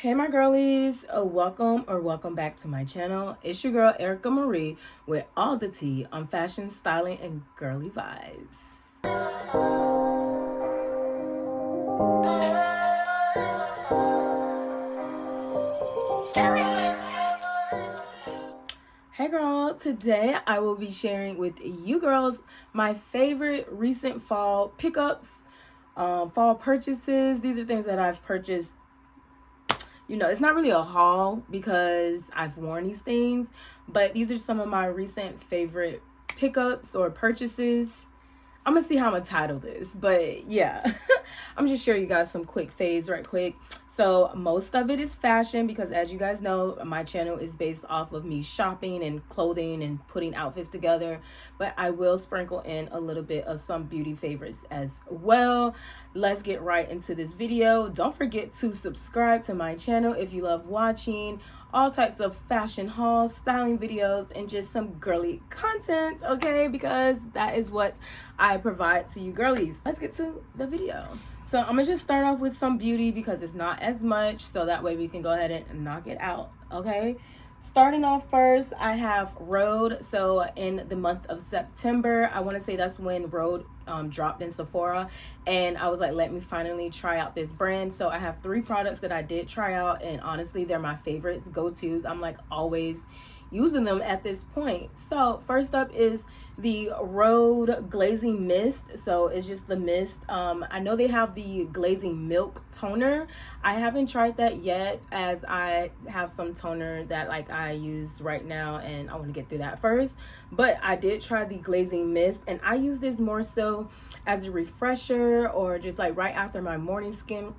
Hey my girlies, welcome back to my channel. It's your girl Arica Marie with all the tea on fashion, styling, and girly vibes. Hey girl, today I will be sharing with you girls my favorite recent fall pickups, fall purchases. These are things that I've purchased. You know, it's not really a haul because I've worn these things, but these are some of my recent favorite pickups or purchases. I'm gonna see how I'm gonna title this, but yeah, I'm just sharing you guys some quick faves right quick. So most of it is fashion because, as you guys know, my channel is based off of me shopping and clothing and putting outfits together, but I will sprinkle in a little bit of some beauty favorites as well. Let's get right into this video. Don't forget to subscribe to my channel if you love watching all types of fashion hauls, styling videos, and just some girly content, okay? Because that is what I provide to you girlies. Let's get to the video. So I'm gonna just start off with some beauty because it's not as much, so that way we can go ahead and knock it out, okay? Starting off first, I have Rhode. So in the month of September, I want to say that's when Rhode dropped in Sephora, and I was like, let me finally try out this brand. So I have 3 products that I did try out, and honestly, they're my favorites, go-tos. I'm like always using them at this point. So first up is the Rhode Glazing Mist. So it's just the mist. I know they have the Glazing Milk Toner. I haven't tried that yet, as I have some toner that like I use right now and I want to get through that first. But I did try the Glazing Mist, and I use this more so as a refresher or just like right after my morning skin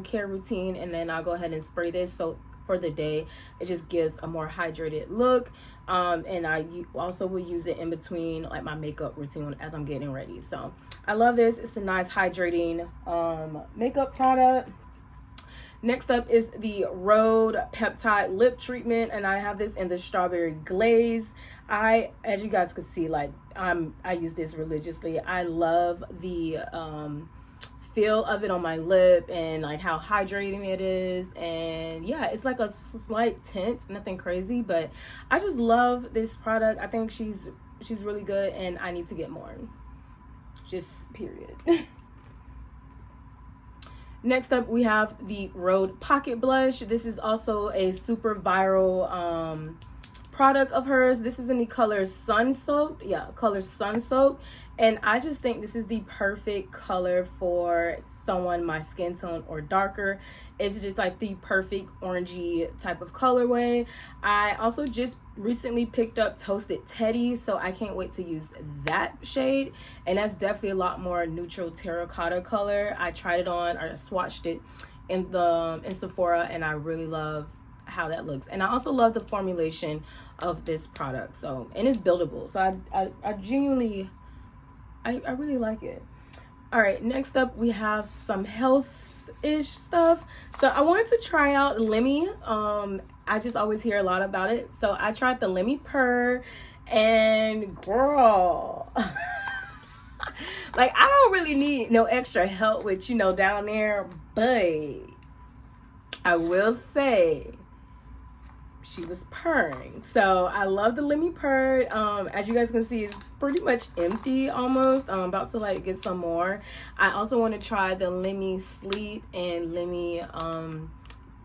care routine, and then I'll go ahead and spray this. So for the day, it just gives a more hydrated look, and I also will use it in between like my makeup routine as I'm getting ready. So I love this. It's a nice hydrating makeup product. Next up is the Rhode Peptide Lip Treatment, and I have this in the Strawberry Glaze. As you guys can see, like I use this religiously. I love the feel of it on my lip and like how hydrating it is, and yeah, it's like a slight tint, nothing crazy, but I just love this product. I think she's really good, and I need to get more, just period. Next up, we have the Rhode Pocket Blush. This is also a super viral product of hers. This is in the color Sun Soaked. Yeah, color Sun Soaked. And I just think this is the perfect color for someone my skin tone or darker. It's just like the perfect orangey type of colorway. I also just recently picked up Toasted Teddy, so I can't wait to use that shade. And that's definitely a lot more neutral terracotta color. I tried it on, I swatched it in Sephora, and I really love how that looks. And I also love the formulation of this product. So, and it's buildable. So I genuinely, I really like it. All right, next up we have some health-ish stuff. So I wanted to try out Lemmy. I just always hear a lot about it. So I tried the Lemmy Purr, and girl, like I don't really need no extra help with, you know, down there, but I will say she was purring. So I love the Lemmy Purr. As you guys can see, it's pretty much empty almost. I'm about to like get some more. I also want to try the Lemmy Sleep and Lemmy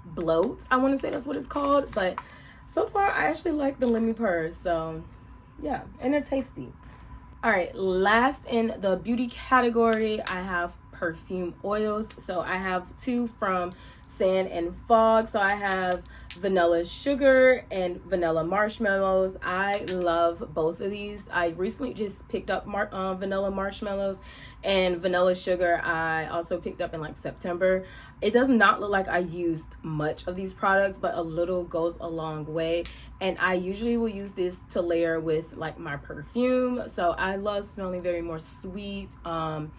Bloat. I want to say that's what it's called, but so far I actually like the Lemmy Purr. So yeah, and they're tasty. All right, last in the beauty category, I have perfume oils. So I have 2 from Sand and Fog. So I have Vanilla Sugar and Vanilla Marshmallows. I love both of these. I recently just picked up Vanilla Marshmallows, and Vanilla Sugar I also picked up in like September. It does not look like I used much of these products, but a little goes a long way. And I usually will use this to layer with like my perfume. So I love smelling very more sweet, more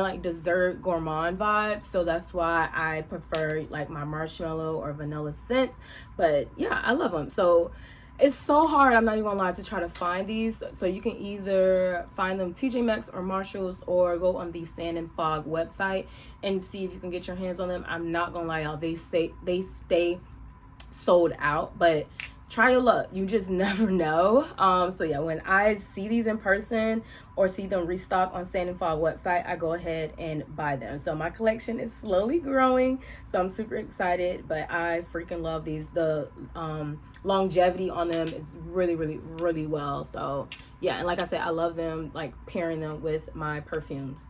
like dessert gourmand vibes. So that's why I prefer like my marshmallow or vanilla scent. But yeah, I love them. So It's so hard, I'm not even gonna lie, to try to find these. So you can either find them TJ Maxx or Marshalls, or go on the Sand and Fog website and see if you can get your hands on them. I'm not gonna lie, y'all, they stay sold out, but try your luck, you just never know. So yeah, when I see these in person or see them restock on Sand and Fog website, I go ahead and buy them. So my collection is slowly growing, so I'm super excited, but I freaking love these. The longevity on them is really, really, really well. So yeah, and like I said, I love them, like pairing them with my perfumes.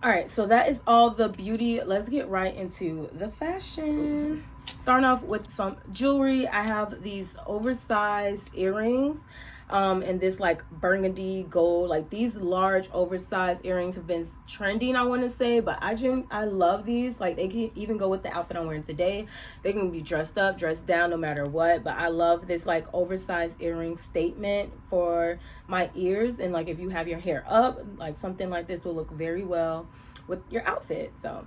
All right, so that is all the beauty. Let's get right into the fashion. Starting off with some jewelry, I have these oversized earrings and this like burgundy gold. Like these large oversized earrings have been trending, I want to say, but I love these. Like they can even go with the outfit I'm wearing today. They can be dressed up, dressed down, no matter what. But I love this like oversized earring statement for my ears, and like if you have your hair up, like something like this will look very well with your outfit. So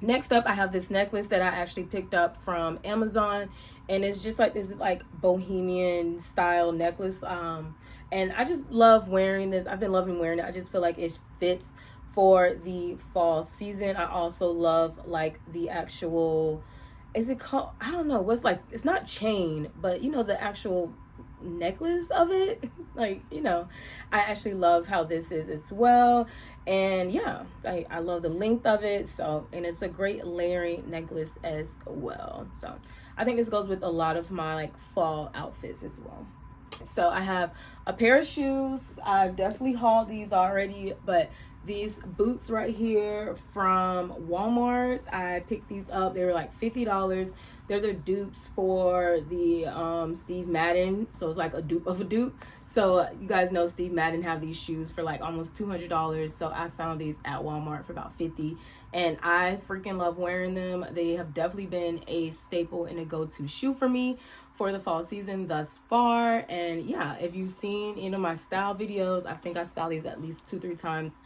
next up, I have this necklace that I actually picked up from Amazon, and it's just like this like bohemian style necklace. And I just love wearing this. I've been loving wearing it. I just feel like it fits for the fall season. I also love like the actual, is it called, I don't know what's, like, it's not chain, but you know, the actual necklace of it. Like, you know, I actually love how this is as well. And yeah, I love the length of it. So, and it's a great layering necklace as well. So I think this goes with a lot of my like fall outfits as well. So I have a pair of shoes. I've definitely hauled these already, but these boots right here from Walmart, I picked these up. They were like $50. They're the dupes for the Steve Madden, so it's like a dupe of a dupe. So you guys know Steve Madden have these shoes for like almost $200. So I found these at Walmart for about $50, and I freaking love wearing them. They have definitely been a staple and a go-to shoe for me for the fall season thus far. And yeah, if you've seen any of my style videos, I think I style these at least 2-3 times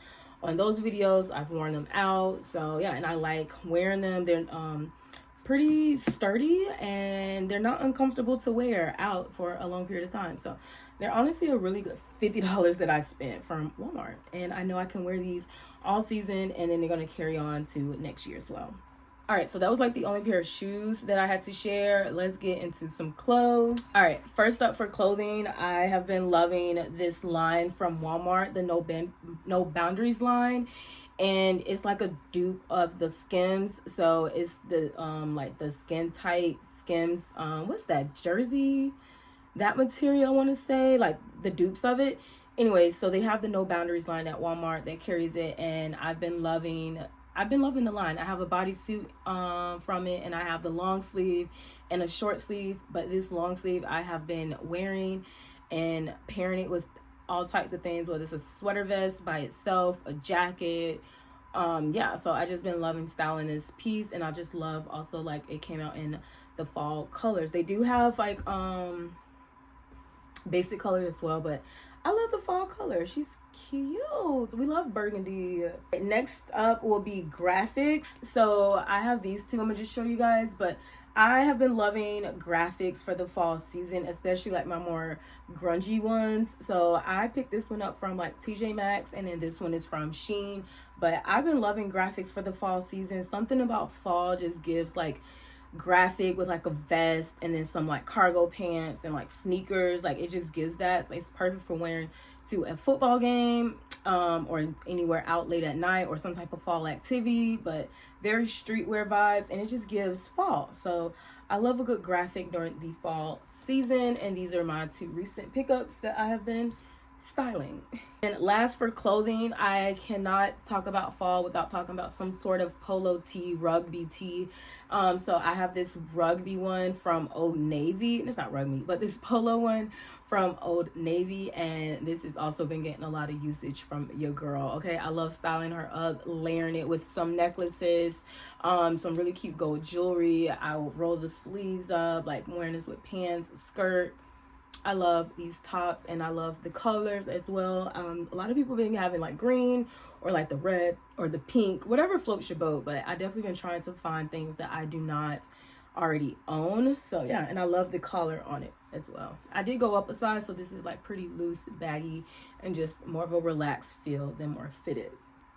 on those videos. I've worn them out. So yeah, and I like wearing them. They're pretty sturdy and they're not uncomfortable to wear out for a long period of time. So they're honestly a really good $50 that I spent from Walmart, and I know I can wear these all season, and then they're going to carry on to next year as well. All right, so that was like the only pair of shoes that I had to share. Let's get into some clothes. All right, first up for clothing, I have been loving this line from Walmart, the No Boundaries line. And it's like a dupe of the Skims. So it's the like the skin tight Skims. What's that, jersey? That material, I want to say, like the dupes of it. Anyway, so they have the No Boundaries line at Walmart that carries it, and I've been loving the line. I have a bodysuit from it, and I have the long sleeve and a short sleeve, but this long sleeve I have been wearing and pairing it with all types of things, whether it's a sweater vest by itself, a jacket. Yeah, so I just been loving styling this piece, and I just love also like it came out in the fall colors. They do have like basic colors as well, but I love the fall color. She's cute. We love burgundy. Next up will be graphics. So I have these two. I'm gonna just show you guys, but I have been loving graphics for the fall season, especially like my more grungy ones. So I picked this one up from like TJ Maxx, and then this one is from Shein. But I've been loving graphics for the fall season. Something about fall just gives like graphic with like a vest and then some like cargo pants and like sneakers. Like it just gives that. So it's perfect for wearing to a football game or anywhere out late at night or some type of fall activity, but very streetwear vibes, and it just gives fall. So I love a good graphic during the fall season, and these are my two recent pickups that I have been styling. And last for clothing, I cannot talk about fall without talking about some sort of polo tee, rugby tee. So I have this rugby one from Old Navy. It's not rugby, but this polo one from Old Navy, and this has also been getting a lot of usage from your girl. Okay, I love styling her up, layering it with some necklaces, some really cute gold jewelry. I will roll the sleeves up, like wearing this with pants, skirt. I love these tops, and I love the colors as well. A lot of people been having like green or like the red or the pink, whatever floats your boat, but I definitely been trying to find things that I do not already own. So yeah, and I love the collar on it as well. I did go up a size, so this is like pretty loose, baggy, and just more of a relaxed feel than more fitted.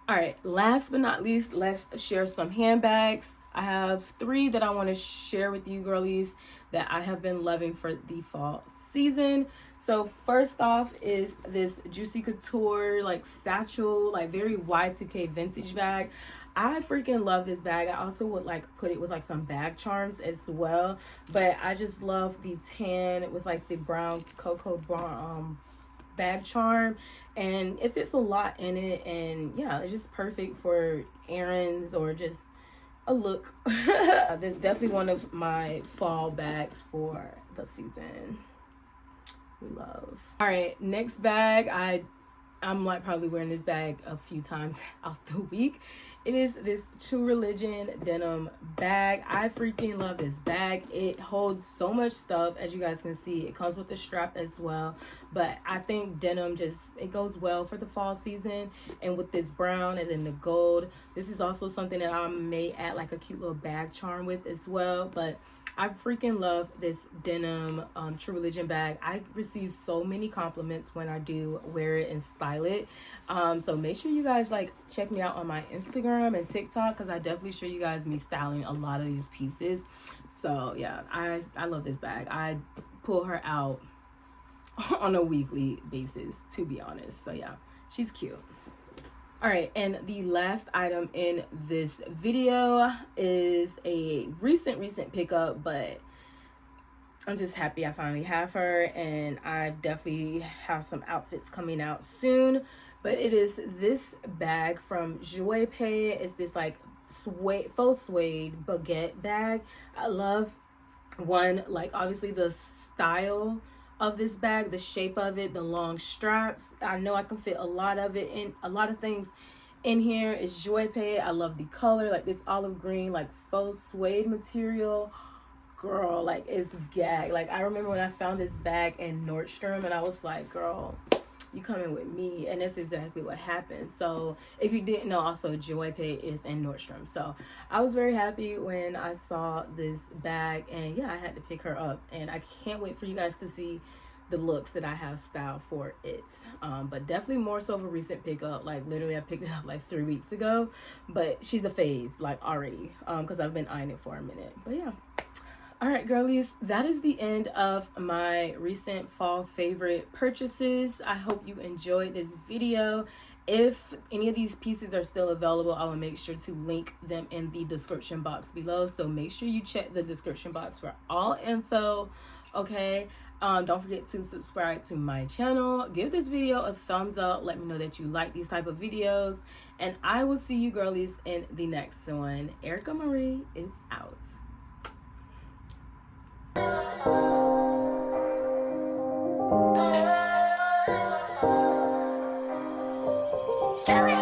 All right, last but not least, let's share some handbags. I have 3 that I want to share with you girlies that I have been loving for the fall season. So first off is this Juicy Couture like satchel, like very Y2K vintage bag. I freaking love this bag. I also would like put it with like some bag charms as well, but I just love the tan with like the brown cocoa brown bag charm, and it fits a lot in it, and yeah, it's just perfect for errands or just a look. This is definitely one of my fall bags for the season. We love. All right, next bag. I'm like probably wearing this bag a few times out the week. It is this True Religion denim bag. I freaking love this bag. It holds so much stuff, as you guys can see. It comes with the strap as well, but I think denim just, it goes well for the fall season. And with this brown and then the gold, this is also something that I may add like a cute little bag charm with as well. But I freaking love this denim True Religion bag. I receive so many compliments when I do wear it and style it. So make sure you guys like check me out on my Instagram and TikTok, because I definitely show you guys me styling a lot of these pieces. So yeah, I love this bag. I pull her out on a weekly basis, to be honest. So yeah, she's cute. All right, and the last item in this video is a recent pickup, but I'm just happy I finally have her, and I definitely have some outfits coming out soon. But it is this bag from Jouepay. It's this like suede, faux suede baguette bag. I love like obviously the style of this bag, the shape of it, the long straps. I know I can fit a lot of it in, a lot of things in here. Is Jouepay. I love the color, like this olive green like faux suede material. Girl, like it's gag. Like I remember when I found this bag in Nordstrom, and I was like, girl, you coming with me. And that's exactly what happened. So if you didn't know, also Jouepay is in Nordstrom. So I was very happy when I saw this bag, and yeah, I had to pick her up, and I can't wait for you guys to see the looks that I have styled for it. But definitely more so of a recent pickup. Like literally I picked it up like 3 weeks ago, but she's a fave like already, because I've been eyeing it for a minute. But yeah. All right, girlies, that is the end of my recent fall favorite purchases. I hope you enjoyed this video. If any of these pieces are still available, I will make sure to link them in the description box below. So make sure you check the description box for all info, okay? Don't forget to subscribe to my channel. Give this video a thumbs up. Let me know that you like these type of videos. And I will see you girlies in the next one. Arica Marie is out. Cherry.